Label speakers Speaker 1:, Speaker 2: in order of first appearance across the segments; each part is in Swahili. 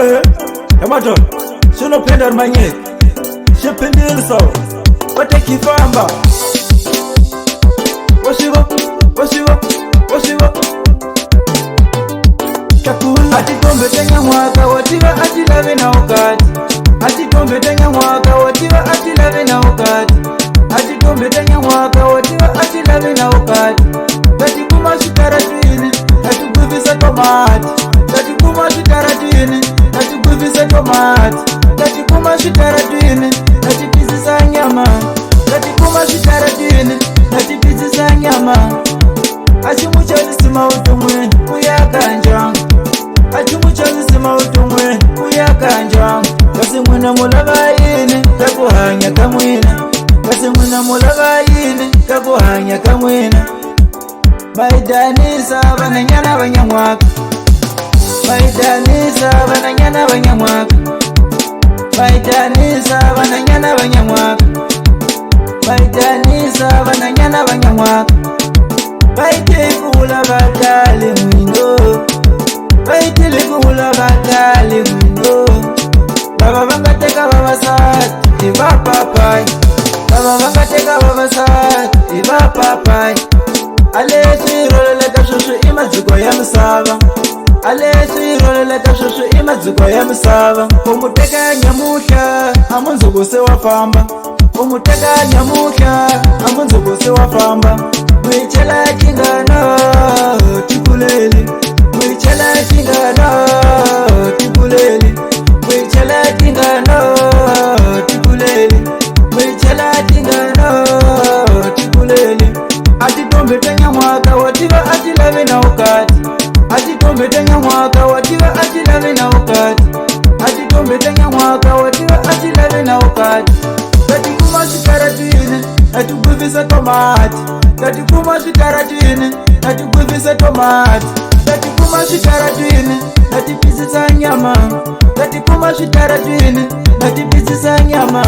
Speaker 1: Yamato, shuno penda manye. Shependil so. Bate kifamba. Washiwa. Kakula atikombe tenya mwaka watiwa atilave na wakati. Atikombe tenya mwaka watiwa atilave na wakati. Atikombe tenya mwaka watiwa atilave na wakati. Tatikuma shikaratini, tatuguvisa tomati. Tatikuma shikaratini, tatuguvisa tomati. Tatikuma shikaratini, tatipizisa nyama. Tatikuma shikaratini, tatipizisa nyama. Achimuchalisima utumwe kuyakanja. Achimuchalisima utumwe kuyakanja. Kasi mwina mulagaini kakuhanya kamwina. Kasi mwina mulagaini kakuhanya kamwina. Baidanisa bananyana banyamwaka. Baidanisa bananyana banyamwaka. Baidanisa bananyana banyamwaka. Baidanisa bananyana banyamwaka. Baitikula bakali mwindo. Baitikula bakali mwindo. Baba bangateka baba sati iba papai. Baba bangateka baba sati iba papai. Aleshirole kashushu imaziko ya musaba. Aleshirole kashushu imaziko ya musaba. Umuteka nyamusha amunzuguse wafamba. Umuteka nyamusha amunzuguse wafamba. Mwichela kingana tikuleli. Mwichela kingana tikuleli. Mwichela kingana tikuleli. Mwichela kingana tikuleli. Atitombe tenya mwaka watiwa atilave na wakati. Atitombe tenya mwaka watiwa atilave na wakati. Atitombe tenya mwaka watiwa atilave na wakati. Tatikuma shikaratini, atuguvisa tomati. Tatikuma shikaratini, atuguvisa tomati. Tatikuma shikaratini, atipizisa nyama. Tatikuma shikaratini, atipizisa nyama.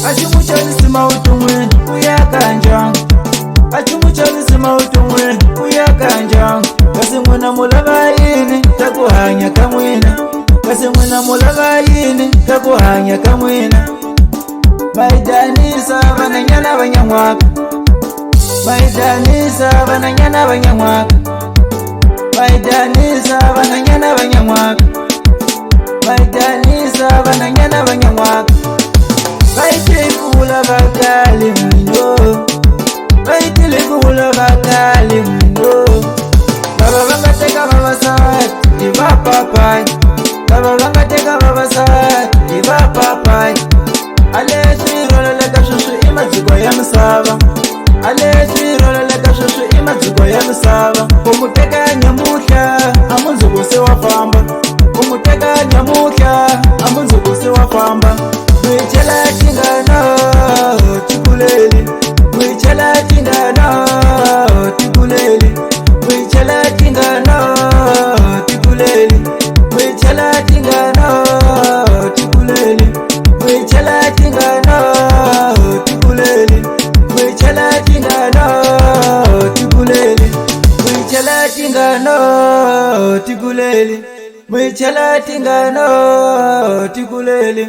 Speaker 1: Achimuchalisima utumwe kuyakanja. Achimuchalisima utumwe kuyakanja. Kasi mwina mulagaini takuhanya kamwina. Kasi mwina mulagaini takuhanya kamwina. Baidanisa bananyana banyamwaka. Baidanisa bananyana banyamwaka. Baidanisa bananyana banyamwaka. Baidanisa bananyana banyamwaka. Baitikula bakali mwindo. Baitikula bakali mwindo. Baba bangateka baba sati iba papai. Baba bangateka baba sati iba papai. Aleshirole kashushu imaziko ya musaba. Aleshirole kashushu imaziko ya musaba. Umuteka nyamusha amunzuguse wafamba. Umuteka nyamusha amunzuguse wafamba. Mwichela kingana tikuleli. Mwichela kingana tikuleli. Mwichela kingana tikuleli. Mwichela kingana tikuleli. Mwichela kingana tikuleli. Mwichela kingana tikuleli. Mwichela kingana tikuleli. Mwichela kingana tikuleli.